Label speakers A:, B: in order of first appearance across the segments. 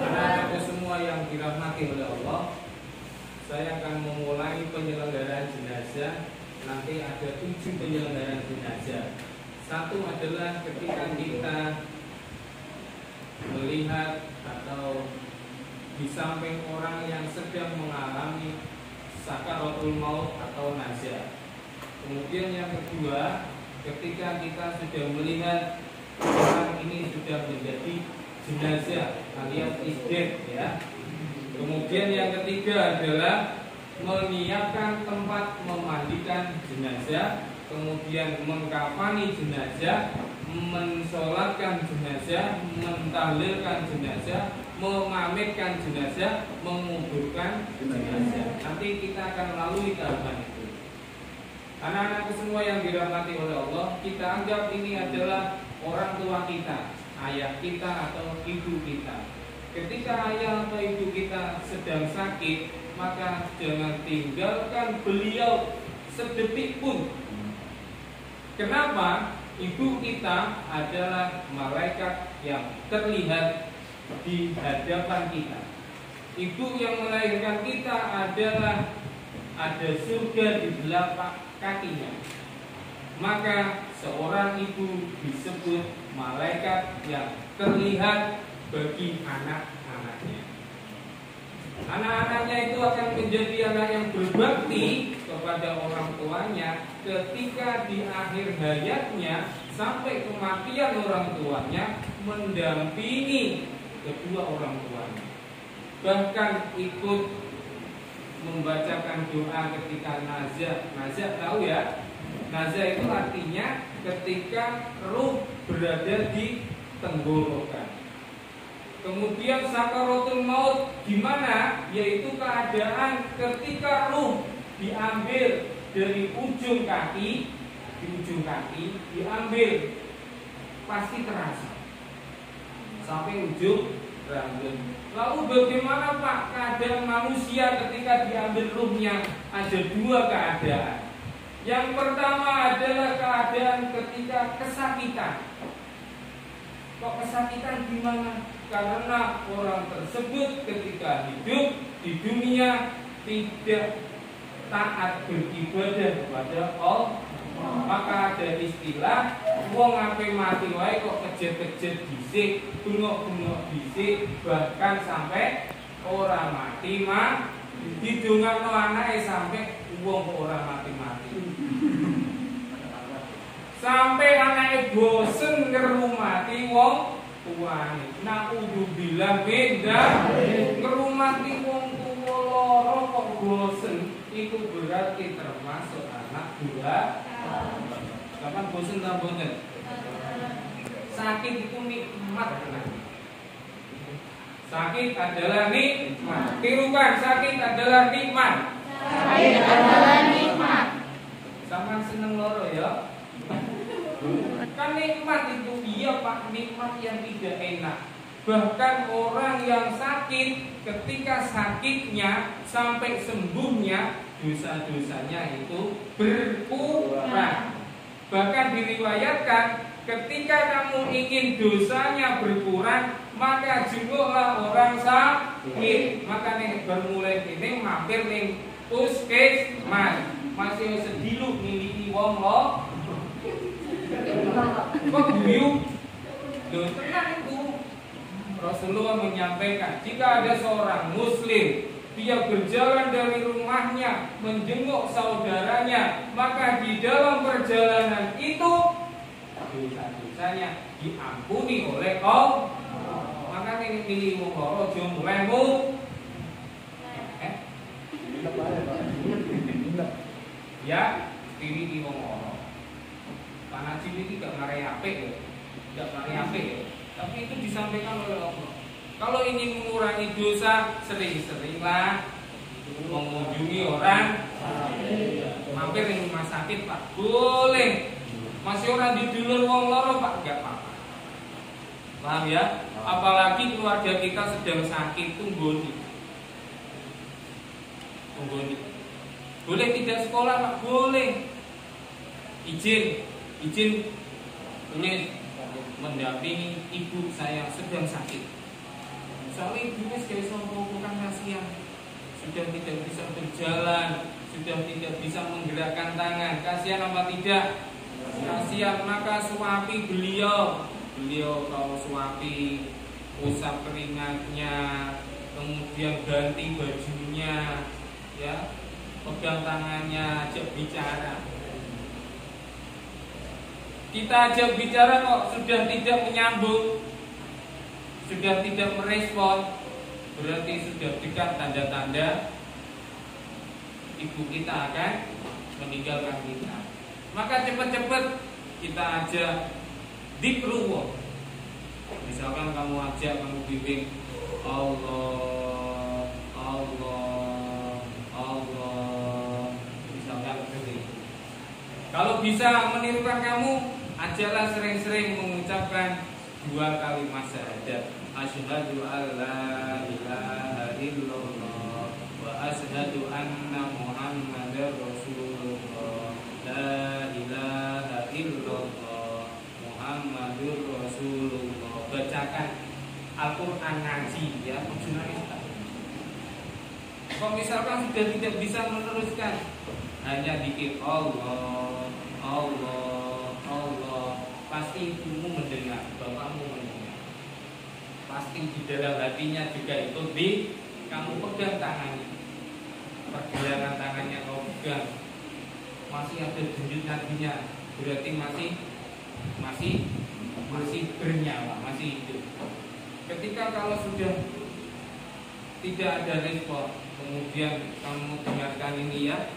A: Anak-anakku semua yang dirahmati oleh Allah, saya akan memulai penyelenggaraan jenazah. Nanti ada 7 penyelenggaraan jenazah. Satu adalah ketika kita melihat atau di samping orang yang sedang mengalami sakaratul maut atau nazar. Kemudian yang kedua, ketika kita sudah melihat orang ini sudah menjadi jenazah alias isdet, ya. Kemudian yang ketiga adalah menyiapkan tempat memandikan jenazah, kemudian mengkafani jenazah, mensolatkan jenazah, mentahlilkan jenazah, memamitkan jenazah, menguburkan jenazah. Nanti kita akan melalui tahapan itu. Anak-anakku semua yang dirahmati oleh Allah, kita anggap ini adalah orang tua kita, ayah kita atau ibu kita. Ketika ayah atau ibu kita sedang sakit, maka jangan tinggalkan beliau sedetik pun. Kenapa? Ibu kita adalah malaikat yang terlihat di hadapan kita. Ibu yang melahirkan kita adalah ada surga di telapak kakinya. Maka seorang ibu disebut malaikat yang terlihat bagi anak-anaknya. Anak-anaknya itu akan menjadi anak yang berbakti kepada orang tuanya ketika di akhir hayatnya sampai kematian orang tuanya mendampingi kedua orang tuanya. Bahkan ikut membacakan doa ketika nazar. Nazar tahu ya? Nazar itu artinya ketika ruh berada di tenggorokan. Kemudian sakaratul maut gimana? Yaitu keadaan ketika ruh diambil dari ujung kaki, di ujung kaki diambil, pasti terasa sampai ujung rambut. Lalu bagaimana Pak keadaan manusia ketika diambil ruhnya? Ada 2 keadaan. Yang pertama adalah keadaan ketika kesakitan. Kok kesakitan gimana? Karena orang tersebut ketika hidup di dunia tidak taat beribadah kepada Allah. Maka ada istilah wong ape mati wae kok kejet-kejet dhisik, bengok-bengok dhisik, bahkan sampai ora mati mah didongakno anake sampai wong ora mati-mati. Sampai anake bosen ngerumati wong tuane. Naudzubillah beda ngerumati wong tuwa loro kok bosen, itu berarti termasuk anak dua. Kapan bosen ta boten? Sakit itu nikmat. Sakit adalah nikmat. Tirukan, sakit adalah nikmat.
B: Sakit adalah nikmat.
A: Sama seneng loro ya. Kan nikmat itu iya Pak, nikmat yang tidak enak. Bahkan orang yang sakit ketika sakitnya sampai sembuhnya dosa-dosanya itu berkurang. Bahkan diriwayatkan ketika kamu ingin dosanya berkurang, maka jenguklah orang sakit. Maka nih bermulai ini mampir nih puskesmas. Masih sediluk miliki wong lo. Kok guyu? Loh, tenang itu. Rasulullah menyampaikan, jika ada seorang muslim dia berjalan dari rumahnya menjenguk saudaranya, maka di dalam perjalanan itu dosa-dosanya diampuni oleh Allah. Maka ini pilih wong loro aja mulaimu. Ya, pilih wong loro. Panajim ini gak ngarai apik ya. Gak ngarai apik ya. Tapi itu disampaikan oleh Allah. Kalau ingin mengurangi dosa, sering-seringlah mengunjungi orang, mampir di rumah sakit Pak, boleh. Masih orang di dulur wong loro Pak, gak apa-apa. Paham ya? Apalagi keluarga kita sedang sakit, tunggoni. Boleh tidak sekolah Pak, boleh. Izin tulis mendampingi ibu saya sedang sakit. Soalnya ibunya sebagai bukan kasihan, sudah tidak bisa berjalan, sudah tidak bisa menggerakkan tangan. Kasihan apa tidak? Kasihan. Maka suapi beliau kalau suapi, usap keringatnya, kemudian ganti bajunya, ya, pegang tangannya, ajak bicara. Kita ajak bicara kok sudah tidak menyambut, sudah tidak merespon, berarti sudah dekat tanda-tanda ibu kita akan meninggalkan kita. Maka cepat-cepat kita ajak dzikrullah. Misalkan kamu ajak, kamu bimbing Allah, Allah, Allah, misalkan seperti itu. Kalau bisa menirukan kamu, ajaklah sering-sering mengucapkan 2 kalimat syahadat. Asyhadu alla ilaha illallah wa asyhadu anna Muhammadar Rasulullah. La ilaha illallah Muhammadur Rasulullah. Bacakan Al-Quran ngaji, ya, kalau misalkan sudah tidak bisa meneruskan, hanya dikit Allah, Allah, Allah, pasti ibumu mendengar, bapakmu mendengar. Pasti di dalam hatinya juga itu kamu pegang tangannya, pergelangan tangannya kau pegang, masih ada denyut nadinya, berarti masih bernyawa, masih hidup. Ketika kalau sudah tidak ada respon, kemudian kamu dengarkan ini, ya,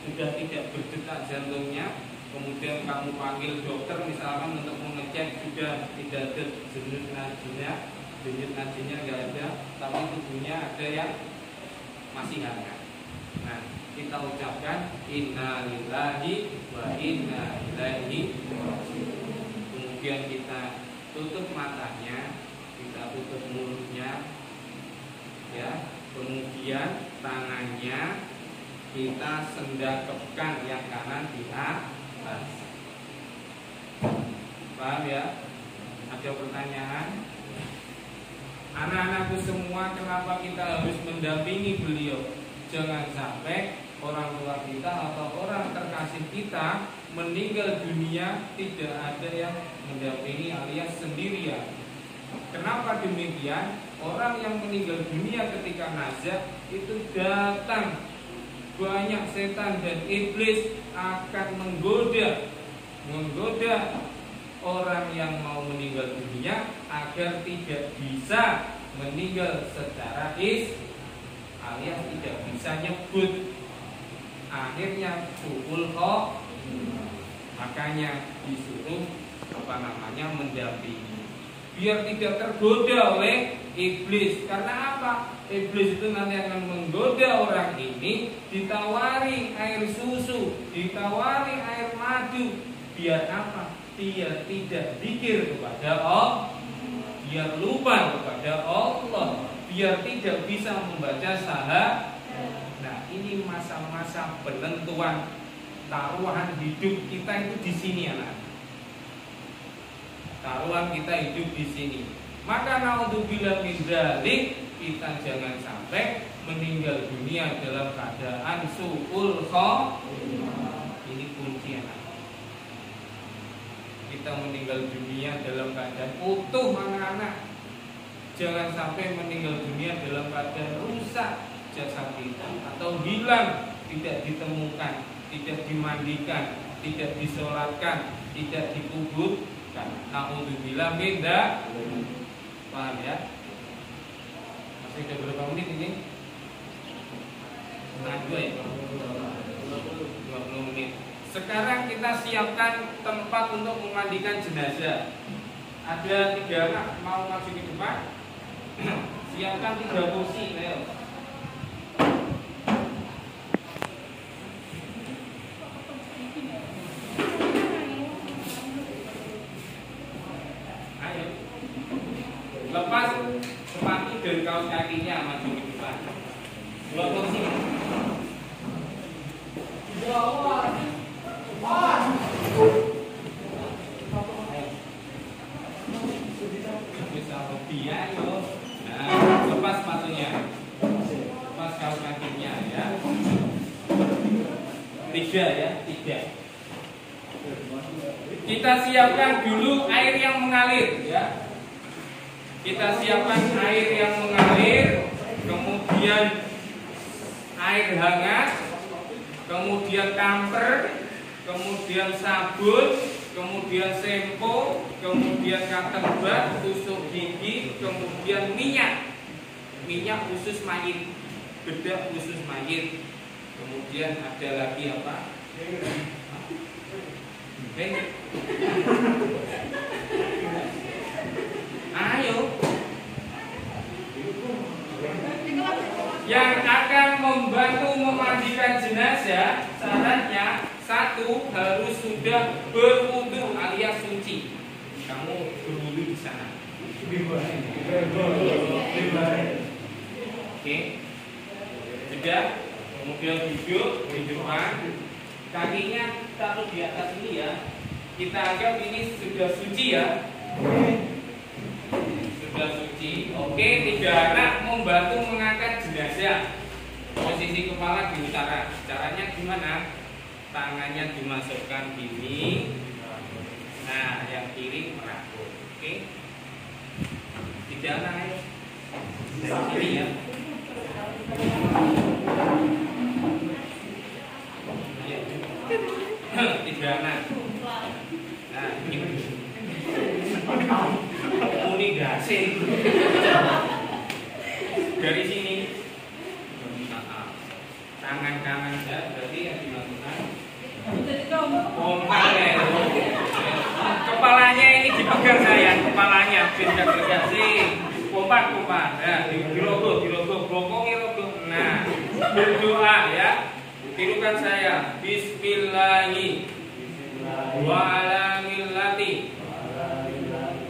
A: sudah tidak berdetak jantungnya, kemudian kamu panggil dokter misalkan untuk mengecek, sudah tidak ada denyut nadinya nggak ada, tapi tubuhnya ada yang masih hangat. Nah, kita ucapkan inna lillahi wa inna ilaihi raji'un. Kemudian kita tutup matanya, kita tutup mulutnya, ya. Kemudian tangannya kita sendakepkan yang kanan di atas. Paham, ya? Ada pertanyaan? Anak-anakku semua, kenapa kita harus mendampingi beliau? Jangan sampai orang tua kita atau orang terkasih kita meninggal dunia tidak ada yang mendampingi alias sendirian. Kenapa demikian? Orang yang meninggal dunia ketika nazar itu datang banyak setan dan iblis akan menggoda orang yang mau meninggal dunia agar tidak bisa meninggal secara alias tidak bisa nyebut. Akhirnya suul kok, makanya disuruh mendampingi biar tidak tergoda oleh iblis. Karena apa? Iblis itu nanti akan menggoda orang ini, ditawari air susu, ditawari air madu. Biar apa? Biar tidak zikir kepada Allah, biar lupa kepada Allah, biar tidak bisa membaca syahadat. Nah, ini masa-masa penentuan taruhan hidup kita itu di sini, anak. Taruhan kita hidup di sini. Maka naudzubillah min dzalik, kita jangan sampai meninggal dunia dalam keadaan suul khotimah. Ini kunci, anak. Kita meninggal dunia dalam keadaan utuh, anak-anak. Jangan sampai meninggal dunia dalam keadaan rusak jasad kita atau hilang, tidak ditemukan, tidak dimandikan, tidak disolatkan, tidak dikuburkan. Naudzubillah min dzalik. Paham, ya? Masih ada berapa menit ini? Setengah 2, ya? 20 menit. Sekarang kita siapkan tempat untuk memandikan jenazah. Ada 3 anak mau maju ke depan. Siapkan 3 kursi, ayo. Ayo. Lepas sepatu dan kaos kakinya, maju ke depan. 2 kursi. Budi, ayo. Nah, lepas sepatunya, lepas kaos kakinya ya. 3 ya, 3. Kita siapkan dulu air yang mengalir ya. Kita siapkan air yang mengalir, kemudian air hangat, kemudian kamper, kemudian sabun, kemudian sempo, kemudian cotton bud, tusuk gigi, kemudian minyak khusus mayit, bedak khusus mayit, kemudian ada lagi apa? Ayo, yang akan membantu memandikan jenazah, syaratnya 1 harus sudah berwudu alias suci. Kamu berwudu di sana. Oke. Sudah. Kemudian duduk di depan. Kakinya taruh di atas ini ya. Kita anggap ini sudah suci ya. Sudah suci. Oke, 3 anak membantu mengangkat jenazah. Posisi kepala di utara. Caranya gimana? Tangannya dimasukkan gini. Nah, yang kiri merangkul. Oke. 3 anak ayo. Ini ya. Ayo. 3 anak. Nah, ini. Muni gasing. Dari sini. Tangan kanan saya berarti yang dimasukkan. Pompa ya. Kepalanya ini dipegang saya, kepalanya beda-beda sih. Pompa. Nah, dirogoh, bokongnya rogoh. Nah, berdoa ya. Tirukan saya. Bismillahi wa ala millati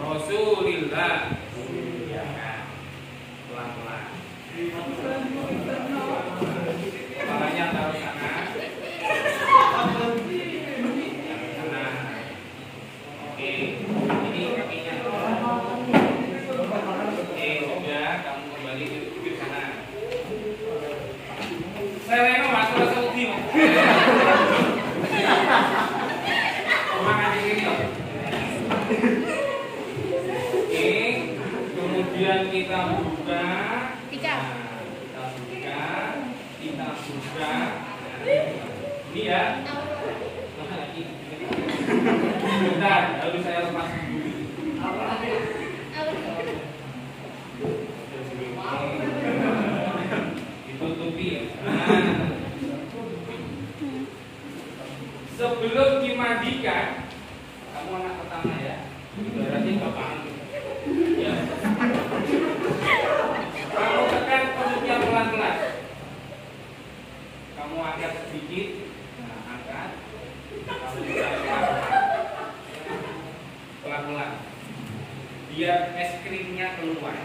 A: Rasulillah. Nah, pelan-pelan. Kepalanya taruh sana. Oke, ini kakinya. Oke, sudah, kamu kembali ke sana. Sereno masuk ke Saudi. Makan di sini. Oke, kemudian kita buka. Kita buka. Ini ya. Bentar, lalu saya lepas dulu. Ditutupi ya. Nah. Sebelum dimandikan, kamu anak pertama ya. Berarti bapak. Ya. Kamu tekan perutnya pelan-pelan. Kamu angkat sedikit. Nah, angkat. Kamu pelan-pelan. Biar es krimnya keluar.